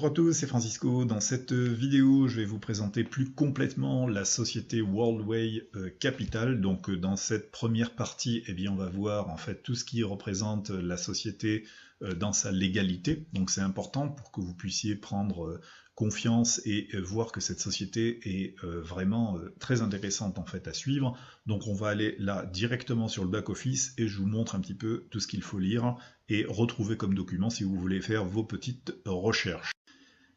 Bonjour à tous, c'est Francisco. Dans cette vidéo, je vais vous présenter plus complètement la société Worldway Capital. Donc dans cette première partie, eh bien, on va voir en fait tout ce qui représente la société dans sa légalité. Donc c'est important pour que vous puissiez prendre confiance et voir que cette société est vraiment très intéressante en fait à suivre. Donc on va aller là directement sur le back-office et je vous montre un petit peu tout ce qu'il faut lire et retrouver comme document si vous voulez faire vos petites recherches.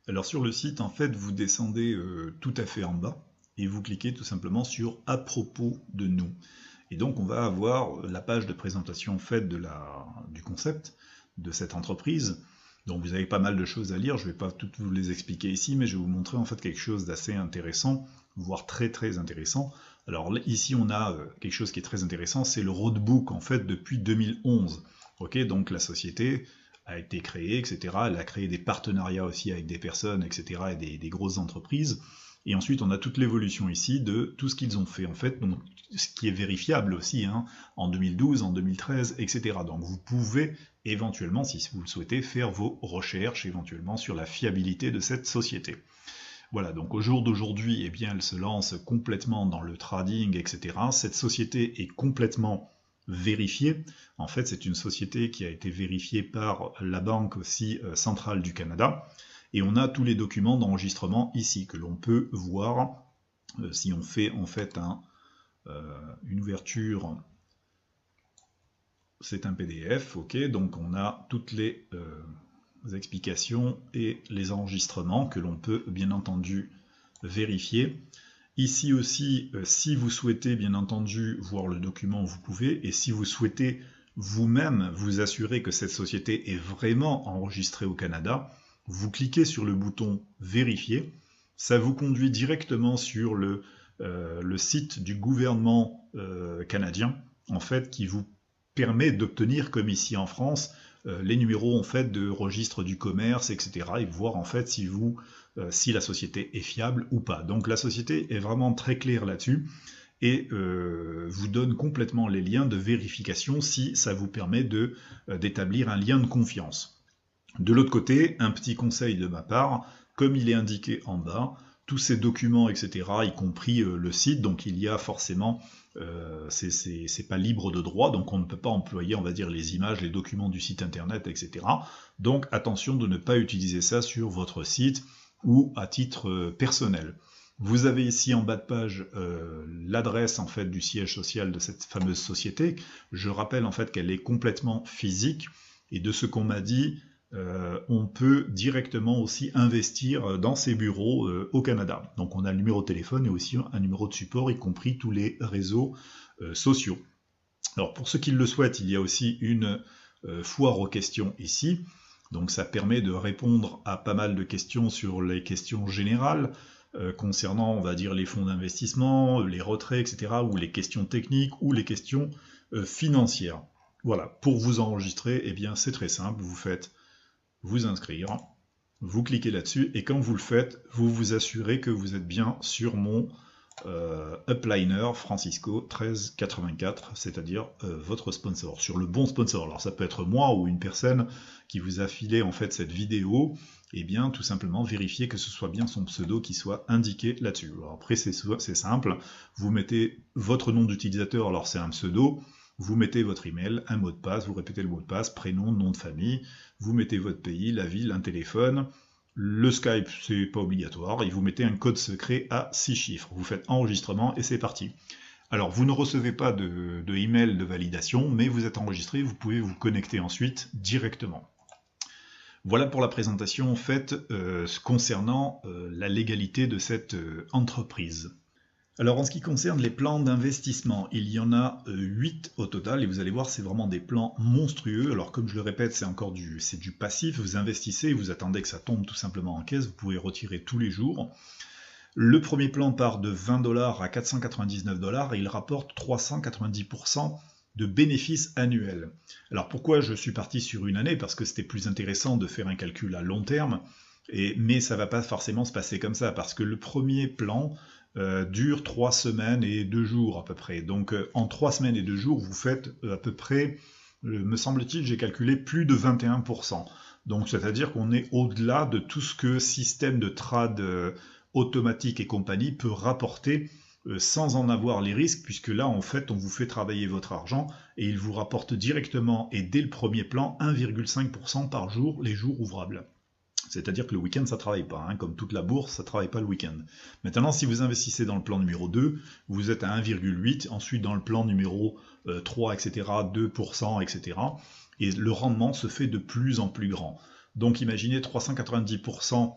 Alors sur le site, en fait, vous descendez tout à fait en bas et vous cliquez tout simplement sur « À propos de nous ». Et donc on va avoir la page de présentation faite du concept de cette entreprise. Donc vous avez pas mal de choses à lire, je ne vais pas toutes vous les expliquer ici, mais je vais vous montrer en fait quelque chose d'assez intéressant, voire très très intéressant. Alors ici on a quelque chose qui est très intéressant, c'est le roadbook en fait depuis 2011. Ok, donc la société a été créée, etc. Elle a créé des partenariats aussi avec des personnes, etc. et des grosses entreprises. Et ensuite, on a toute l'évolution ici de tout ce qu'ils ont fait, en fait, donc, ce qui est vérifiable aussi, hein, en 2012, en 2013, etc. Donc vous pouvez éventuellement, si vous le souhaitez, faire vos recherches éventuellement sur la fiabilité de cette société. Voilà, donc au jour d'aujourd'hui, eh bien, elle se lance complètement dans le trading, etc. Cette société est complètement vérifiée. En fait, c'est une société qui a été vérifiée par la Banque aussi centrale du Canada. Et on a tous les documents d'enregistrement ici que l'on peut voir si on fait en fait une ouverture. C'est un PDF, ok, donc on a toutes les explications et les enregistrements que l'on peut bien entendu vérifier. Ici aussi, si vous souhaitez bien entendu voir le document, vous pouvez, et si vous souhaitez vous-même vous assurer que cette société est vraiment enregistrée au Canada, vous cliquez sur le bouton vérifier, ça vous conduit directement sur le site du gouvernement canadien, en fait, qui vous permet d'obtenir, comme ici en France, les numéros en fait de registre du commerce, etc. et voir en fait si la société est fiable ou pas. Donc la société est vraiment très claire là-dessus et vous donne complètement les liens de vérification si ça vous permet d'établir un lien de confiance. De l'autre côté, un petit conseil de ma part, comme il est indiqué en bas, tous ces documents, etc., y compris le site, donc il y a forcément, c'est pas libre de droit, donc on ne peut pas employer, on va dire, les images, les documents du site internet, etc. Donc attention de ne pas utiliser ça sur votre site ou à titre personnel. Vous avez ici en bas de page l'adresse en fait du siège social de cette fameuse société. Je rappelle en fait qu'elle est complètement physique, et de ce qu'on m'a dit, on peut directement aussi investir dans ces bureaux au Canada. Donc on a le numéro de téléphone et aussi un numéro de support, y compris tous les réseaux sociaux. Alors pour ceux qui le souhaitent, il y a aussi une foire aux questions ici. Donc ça permet de répondre à pas mal de questions sur les questions générales, concernant, on va dire, les fonds d'investissement, les retraits, etc., ou les questions techniques, ou les questions financières. Voilà, pour vous enregistrer, eh bien c'est très simple, vous faites vous inscrire, vous cliquez là-dessus, et quand vous le faites, vous vous assurez que vous êtes bien sur mon upliner Francisco 1384, c'est-à-dire votre sponsor, sur le bon sponsor. Alors ça peut être moi ou une personne qui vous a filé en fait cette vidéo, et bien tout simplement vérifier que ce soit bien son pseudo qui soit indiqué là-dessus. Alors après c'est simple, vous mettez votre nom d'utilisateur, alors c'est un pseudo, vous mettez votre email, un mot de passe, vous répétez le mot de passe, prénom, nom de famille, vous mettez votre pays, la ville, un téléphone, le Skype, c'est pas obligatoire, et vous mettez un code secret à 6 chiffres. Vous faites enregistrement et c'est parti. Alors, vous ne recevez pas de email de validation, mais vous êtes enregistré, vous pouvez vous connecter ensuite directement. Voilà pour la présentation faite concernant la légalité de cette entreprise. Alors en ce qui concerne les plans d'investissement, il y en a 8 au total, et vous allez voir, c'est vraiment des plans monstrueux. Alors comme je le répète, c'est du passif, vous investissez, vous attendez que ça tombe tout simplement en caisse, vous pouvez retirer tous les jours. Le premier plan part de 20 $ à 499 $ et il rapporte 390% de bénéfices annuels. Alors pourquoi je suis parti sur une année? Parce que c'était plus intéressant de faire un calcul à long terme, mais ça ne va pas forcément se passer comme ça, parce que le premier plan dure 3 semaines et 2 jours à peu près. Donc en 3 semaines et 2 jours, vous faites à peu près, me semble-t-il, j'ai calculé plus de 21%. Donc c'est-à-dire qu'on est au-delà de tout ce que système de trade automatique et compagnie peut rapporter sans en avoir les risques, puisque là en fait on vous fait travailler votre argent et il vous rapporte directement et dès le premier plan 1,5% par jour les jours ouvrables. C'est-à-dire que le week-end, ça ne travaille pas. Hein. Comme toute la bourse, ça ne travaille pas le week-end. Maintenant, si vous investissez dans le plan numéro 2, vous êtes à 1,8. Ensuite, dans le plan numéro 3, etc., 2%, etc. Et le rendement se fait de plus en plus grand. Donc, imaginez 390%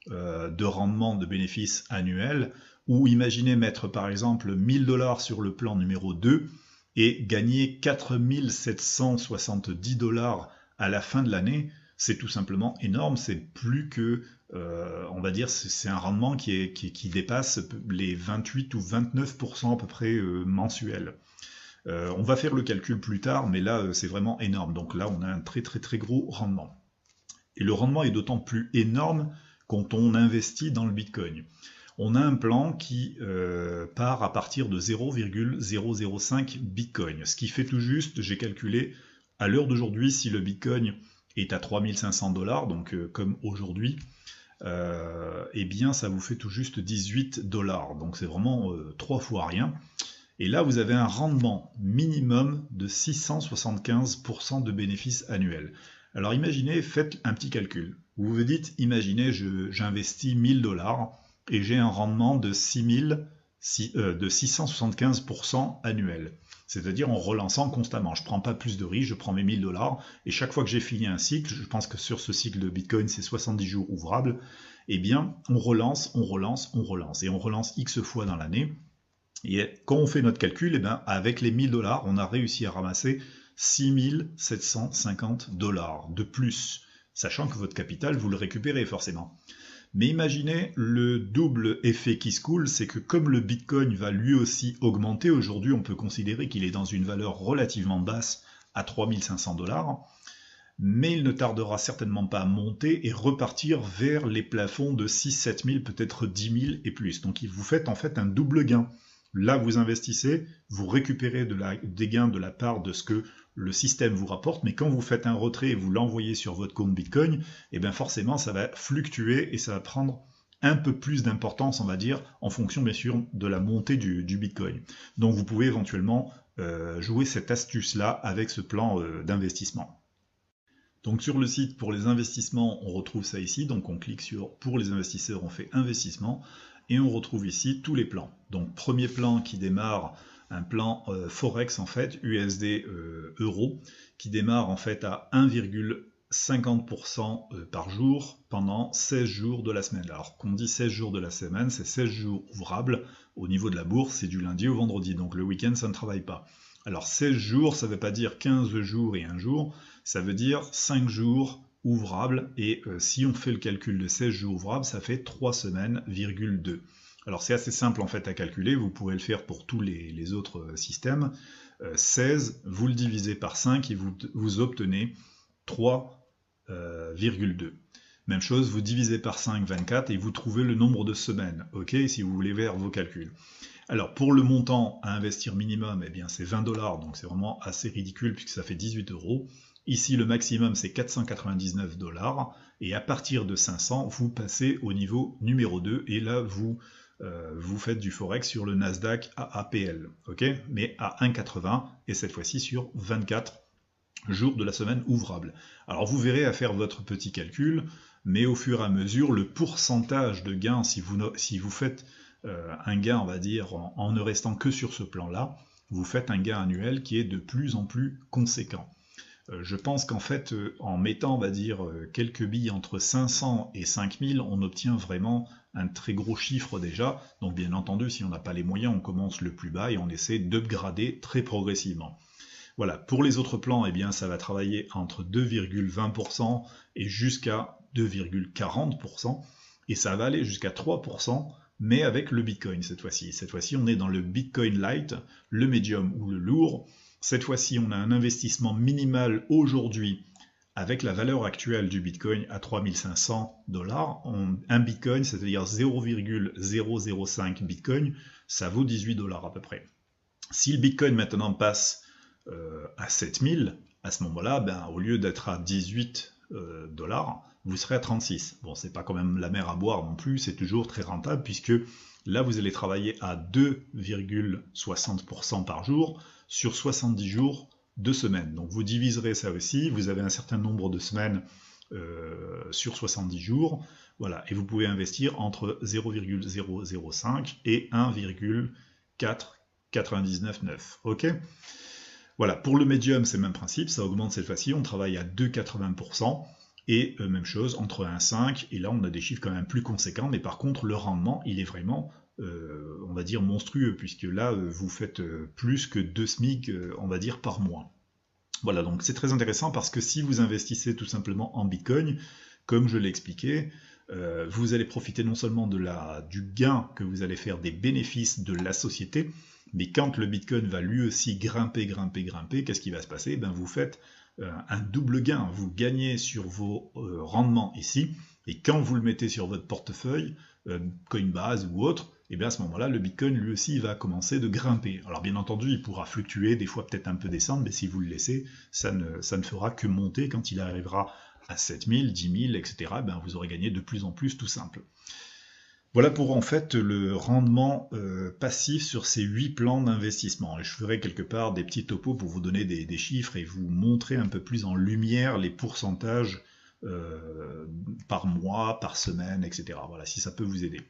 de rendement de bénéfices annuels, ou imaginez mettre, par exemple, 1000 $ sur le plan numéro 2 et gagner 4770 $ à la fin de l'année. C'est tout simplement énorme, c'est plus que, on va dire, c'est un rendement qui dépasse les 28 ou 29% à peu près mensuels. On va faire le calcul plus tard, mais là, c'est vraiment énorme. Donc là, on a un très très très gros rendement. Et le rendement est d'autant plus énorme quand on investit dans le Bitcoin. On a un plan qui part à partir de 0,005 Bitcoin, ce qui fait tout juste, j'ai calculé, à l'heure d'aujourd'hui, si le Bitcoin est à 3500 $, donc comme aujourd'hui, eh bien ça vous fait tout juste 18 $. Donc c'est vraiment 3 fois rien. Et là, vous avez un rendement minimum de 675% de bénéfices annuels. Alors imaginez, faites un petit calcul. Vous vous dites, imaginez, j'investis 1000 $ et j'ai un rendement de 675% annuel. C'est-à-dire en relançant constamment. Je ne prends pas plus de risques, je prends mes 1000 $ et chaque fois que j'ai fini un cycle, je pense que sur ce cycle de Bitcoin, c'est 70 jours ouvrables, eh bien, on relance, on relance, on relance. Et on relance X fois dans l'année. Et quand on fait notre calcul, eh bien, avec les 1000 $, on a réussi à ramasser 6750 $ de plus, sachant que votre capital, vous le récupérez forcément. Mais imaginez le double effet qui se coule, c'est que comme le Bitcoin va lui aussi augmenter, aujourd'hui on peut considérer qu'il est dans une valeur relativement basse à 3500 $, mais il ne tardera certainement pas à monter et repartir vers les plafonds de 6-7 000, peut-être 10 000 et plus. Donc vous faites en fait un double gain. Là, vous investissez, vous récupérez des gains de la part de ce que le système vous rapporte, mais quand vous faites un retrait et vous l'envoyez sur votre compte Bitcoin, eh bien forcément, ça va fluctuer et ça va prendre un peu plus d'importance, on va dire, en fonction, bien sûr, de la montée du Bitcoin. Donc, vous pouvez éventuellement jouer cette astuce-là avec ce plan d'investissement. Donc, sur le site, pour les investissements, on retrouve ça ici. Donc, on clique sur « Pour les investisseurs », on fait « Investissement ». Et on retrouve ici tous les plans. Donc premier plan qui démarre, un plan Forex en fait, USD euro, qui démarre en fait à 1,50% par jour pendant 16 jours de la semaine. Alors qu'on dit 16 jours de la semaine, c'est 16 jours ouvrables. Au niveau de la bourse, c'est du lundi au vendredi, donc le week-end ça ne travaille pas. Alors 16 jours, ça ne veut pas dire 15 jours et 1 jour, ça veut dire 5 jours ouvrables, et si on fait le calcul de 16 jours ouvrables, ça fait 3 semaines,2. Alors c'est assez simple en fait à calculer, vous pourrez le faire pour tous les autres systèmes. 16, vous le divisez par 5 et vous obtenez 3,2. Même chose, vous divisez par 5, 24, et vous trouvez le nombre de semaines, ok, si vous voulez faire vos calculs. Alors pour le montant à investir minimum, eh bien c'est 20 $, donc c'est vraiment assez ridicule puisque ça fait 18 €. Ici, le maximum, c'est 499 $, et à partir de 500, vous passez au niveau numéro 2, et là, vous faites du Forex sur le Nasdaq AAPL, ok, mais à 1,80, et cette fois-ci sur 24 jours de la semaine ouvrable. Alors, vous verrez à faire votre petit calcul, mais au fur et à mesure, le pourcentage de gain, si vous faites un gain, on va dire, en ne restant que sur ce plan-là, vous faites un gain annuel qui est de plus en plus conséquent. Je pense qu'en fait, en mettant, on va dire, quelques billes entre 500 et 5000, on obtient vraiment un très gros chiffre déjà. Donc bien entendu, si on n'a pas les moyens, on commence le plus bas et on essaie d'upgrader très progressivement. Voilà, pour les autres plans, eh bien, ça va travailler entre 2,20% et jusqu'à 2,40%, et ça va aller jusqu'à 3%, mais avec le Bitcoin cette fois-ci. Cette fois-ci, on est dans le Bitcoin Light, le Medium ou le lourd. Cette fois-ci, on a un investissement minimal aujourd'hui avec la valeur actuelle du Bitcoin à 3500 $. Un Bitcoin, c'est-à-dire 0,005 Bitcoin, ça vaut 18 $ à peu près. Si le Bitcoin maintenant passe à 7000, à ce moment-là, ben, au lieu d'être à 18 dollars, vous serez à 36. Bon, c'est pas quand même la mer à boire non plus, c'est toujours très rentable puisque là, vous allez travailler à 2,60% par jour sur 70 jours de semaine. Donc vous diviserez ça aussi, vous avez un certain nombre de semaines sur 70 jours, voilà, et vous pouvez investir entre 0,005 et 1,4999, ok. Voilà, pour le médium, c'est le même principe, ça augmente cette fois-ci, on travaille à 2,80%, et même chose, entre 1,5, et là on a des chiffres quand même plus conséquents, mais par contre le rendement, il est vraiment, on va dire, monstrueux, puisque là, vous faites plus que 2 SMIC, on va dire, par mois. Voilà, donc c'est très intéressant parce que si vous investissez tout simplement en Bitcoin, comme je l'ai expliqué, vous allez profiter non seulement du gain que vous allez faire des bénéfices de la société, mais quand le Bitcoin va lui aussi grimper, qu'est-ce qui va se passer? Ben, vous faites un double gain, vous gagnez sur vos rendements ici, et quand vous le mettez sur votre portefeuille, Coinbase ou autre, et bien à ce moment-là, le Bitcoin lui aussi va commencer de grimper. Alors bien entendu, il pourra fluctuer, des fois peut-être un peu descendre, mais si vous le laissez, ça ne fera que monter quand il arrivera à 7000, 10 000, etc. Ben, vous aurez gagné de plus en plus, tout simple. Voilà pour en fait le rendement passif sur ces 8 plans d'investissement. Et je ferai quelque part des petits topos pour vous donner des chiffres et vous montrer un peu plus en lumière les pourcentages par mois, par semaine, etc. Voilà, si ça peut vous aider.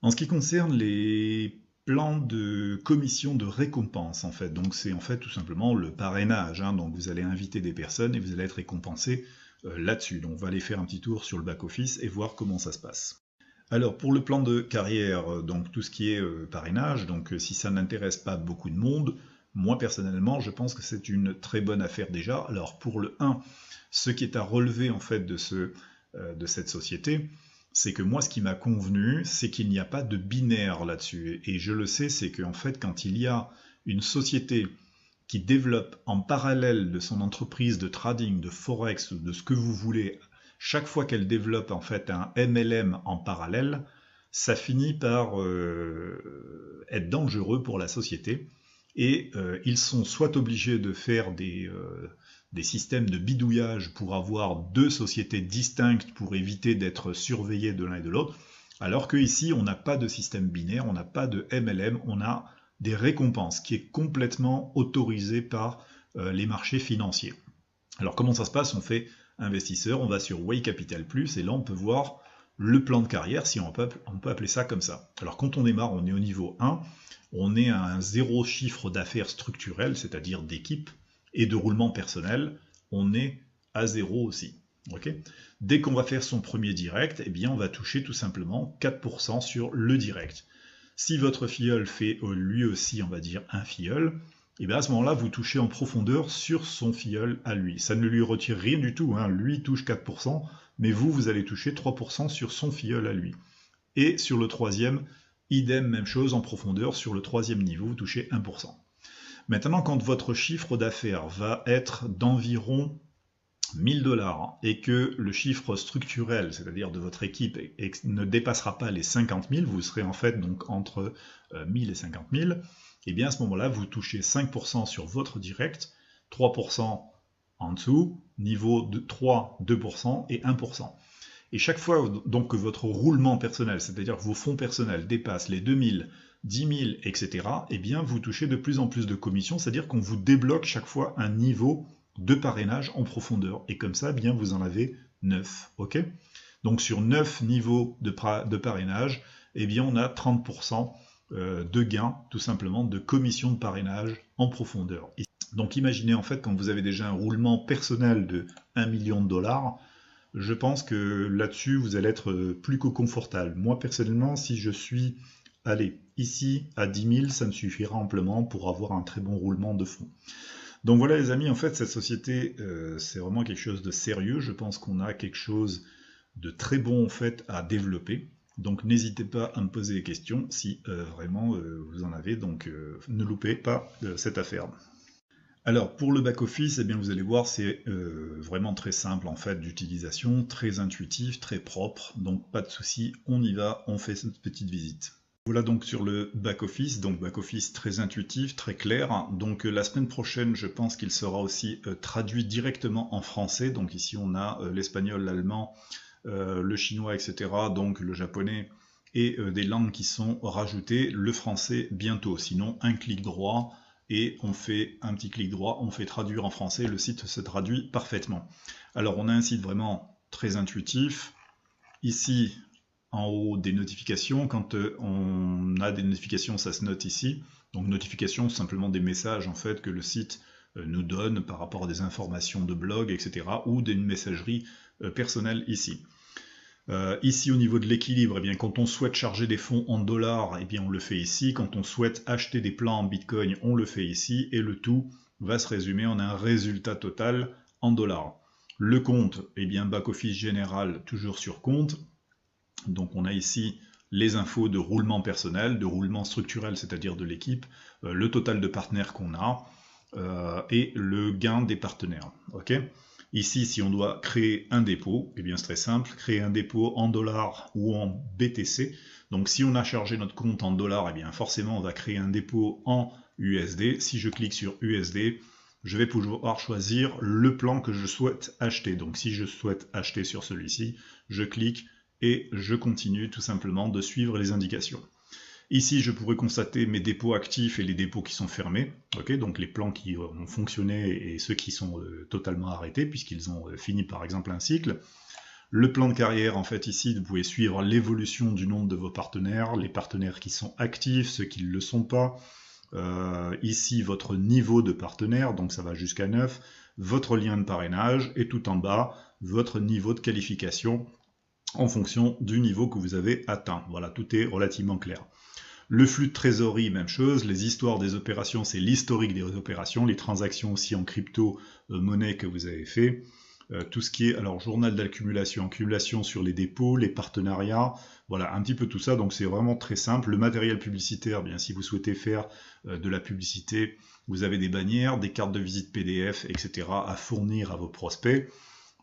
En ce qui concerne les plans de commission de récompense, en fait, donc c'est en fait tout simplement le parrainage, hein, donc vous allez inviter des personnes et vous allez être récompensé là-dessus. Donc on va aller faire un petit tour sur le back-office et voir comment ça se passe. Alors pour le plan de carrière, donc tout ce qui est parrainage, donc si ça n'intéresse pas beaucoup de monde, moi personnellement je pense que c'est une très bonne affaire déjà. Alors pour le 1, ce qui est à relever en fait de cette société, c'est que moi ce qui m'a convenu, c'est qu'il n'y a pas de binaire là-dessus. Et je le sais, c'est qu'en fait quand il y a une société qui développe en parallèle de son entreprise de trading, de forex, de ce que vous voulez, chaque fois qu'elle développe en fait un MLM en parallèle, ça finit par être dangereux pour la société. Et ils sont soit obligés de faire des systèmes de bidouillage pour avoir 2 sociétés distinctes pour éviter d'être surveillés de l'un et de l'autre, alors qu'ici on n'a pas de système binaire, on n'a pas de MLM, on a des récompenses qui est complètement autorisé par les marchés financiers. Alors comment ça se passe? On fait investisseur, on va sur Way Capital Plus et là on peut voir le plan de carrière, si on peut appeler ça comme ça. Alors quand on démarre, on est au niveau 1, on est à un 0 chiffre d'affaires structurel, c'est-à-dire d'équipe, et de roulement personnel, on est à 0 aussi. Okay, dès qu'on va faire son premier direct, eh bien on va toucher tout simplement 4% sur le direct. Si votre filleul fait lui aussi, on va dire, un filleul, et bien à ce moment-là, vous touchez en profondeur sur son filleul à lui. Ça ne lui retire rien du tout, hein. Lui touche 4%, mais vous allez toucher 3% sur son filleul à lui. Et sur le troisième, idem, même chose, en profondeur, sur le troisième niveau, vous touchez 1%. Maintenant, quand votre chiffre d'affaires va être d'environ 1000 $ et que le chiffre structurel, c'est-à-dire de votre équipe, ne dépassera pas les 50 000, vous serez en fait donc entre 1000 et 50 000, et bien à ce moment-là, vous touchez 5% sur votre direct, 3% en dessous, niveau de 3, 2% et 1%. Et chaque fois donc que votre roulement personnel, c'est-à-dire que vos fonds personnels dépassent les 2000, 10 000, etc., et bien vous touchez de plus en plus de commissions, c'est-à-dire qu'on vous débloque chaque fois un niveau de parrainage en profondeur. Et comme ça, bien vous en avez 9. Ok, donc sur 9 niveaux de parrainage, eh bien on a 30% de gains, tout simplement, de commission de parrainage en profondeur. Donc imaginez en fait quand vous avez déjà un roulement personnel de 1 million de $, je pense que là-dessus, vous allez être plus que confortable. Moi, personnellement, si je suis, allez, ici, à 10 000, ça me suffira amplement pour avoir un très bon roulement de fonds. Donc voilà les amis, en fait, cette société, c'est vraiment quelque chose de sérieux. Je pense qu'on a quelque chose de très bon, en fait, à développer. Donc n'hésitez pas à me poser des questions si vraiment vous en avez. Donc ne loupez pas cette affaire. Alors pour le back-office, eh bien vous allez voir, c'est vraiment très simple en fait d'utilisation, très intuitif, très propre, donc pas de souci, on y va, on fait cette petite visite. Voilà donc sur le back-office, donc back-office très intuitif, très clair. Donc la semaine prochaine, je pense qu'il sera aussi traduit directement en français. Donc ici on a l'espagnol, l'allemand, le chinois, etc. Donc le japonais et des langues qui sont rajoutées. Le français bientôt, sinon un clic droit et on fait un petit clic droit, on fait traduire en français, le site se traduit parfaitement. Alors on a un site vraiment très intuitif. Ici, en haut des notifications, quand on a des notifications, ça se note ici. Donc notifications, simplement des messages en fait que le site nous donne par rapport à des informations de blog, etc. ou d'une messagerie personnelle ici. Ici au niveau de l'équilibre, eh bien, quand on souhaite charger des fonds en dollars, eh bien, on le fait ici. Quand on souhaite acheter des plans en Bitcoin, on le fait ici. Et le tout va se résumer en un résultat total en dollars. Le compte, eh bien, back-office général, toujours sur compte. Donc on a ici les infos de roulement personnel, de roulement structurel, c'est-à-dire de l'équipe, le total de partenaires qu'on a, et le gain des partenaires. Okay, ici, si on doit créer un dépôt, eh bien c'est très simple, créer un dépôt en dollars ou en BTC. Donc si on a chargé notre compte en dollars, eh bien forcément on va créer un dépôt en USD. Si je clique sur USD, je vais pouvoir choisir le plan que je souhaite acheter. Donc si je souhaite acheter sur celui-ci, je clique et je continue tout simplement de suivre les indications. Ici, je pourrais constater mes dépôts actifs et les dépôts qui sont fermés, okay, donc les plans qui ont fonctionné et ceux qui sont totalement arrêtés puisqu'ils ont fini par exemple un cycle. Le plan de carrière, en fait, ici, vous pouvez suivre l'évolution du nombre de vos partenaires, les partenaires qui sont actifs, ceux qui ne le sont pas. Ici, votre niveau de partenaire, donc ça va jusqu'à 9, votre lien de parrainage, et tout en bas, votre niveau de qualification en fonction du niveau que vous avez atteint. Voilà, tout est relativement clair. Le flux de trésorerie, même chose. Les histoires des opérations, c'est l'historique des opérations. Les transactions aussi en crypto, monnaie que vous avez fait. Tout ce qui est, alors, journal d'accumulation, accumulation sur les dépôts, les partenariats, voilà, un petit peu tout ça. Donc, c'est vraiment très simple. Le matériel publicitaire, bien, si vous souhaitez faire de la publicité, vous avez des bannières, des cartes de visite PDF, etc. à fournir à vos prospects.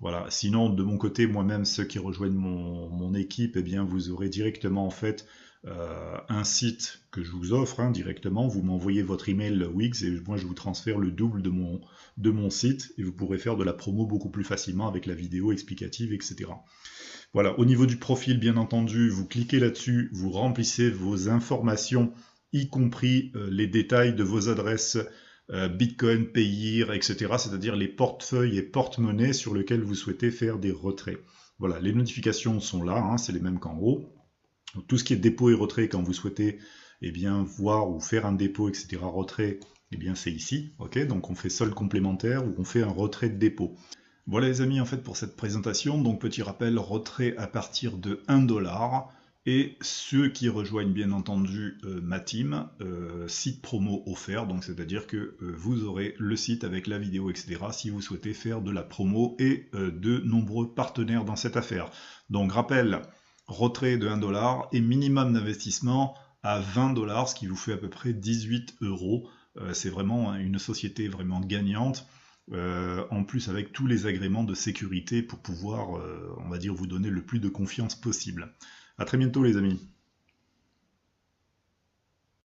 Voilà. Sinon, de mon côté, moi-même, ceux qui rejoignent mon équipe, eh bien, vous aurez directement en fait un site que je vous offre directement. Vous m'envoyez votre email Wix et moi, je vous transfère le double de mon site et vous pourrez faire de la promo beaucoup plus facilement avec la vidéo explicative, etc. Voilà. Au niveau du profil, bien entendu, vous cliquez là-dessus, vous remplissez vos informations, y compris les détails de vos adresses Bitcoin, Payeer, etc. C'est-à-dire les portefeuilles et porte-monnaies sur lesquels vous souhaitez faire des retraits. Voilà, les notifications sont là, c'est les mêmes qu'en haut. Donc, tout ce qui est dépôt et retrait, quand vous souhaitez voir ou faire un dépôt, etc., retrait, c'est ici. Okay, donc on fait solde complémentaire ou on fait un retrait de dépôt. Voilà les amis, en fait, pour cette présentation. Donc petit rappel, retrait à partir de 1 $. Et ceux qui rejoignent bien entendu ma team, site promo offert, donc c'est-à-dire que vous aurez le site avec la vidéo, etc. si vous souhaitez faire de la promo et de nombreux partenaires dans cette affaire. Donc rappel, retrait de 1 $ et minimum d'investissement à 20 $, ce qui vous fait à peu près 18 €. C'est vraiment une société vraiment gagnante. En plus avec tous les agréments de sécurité pour pouvoir, on va dire, vous donner le plus de confiance possible. À très bientôt les amis.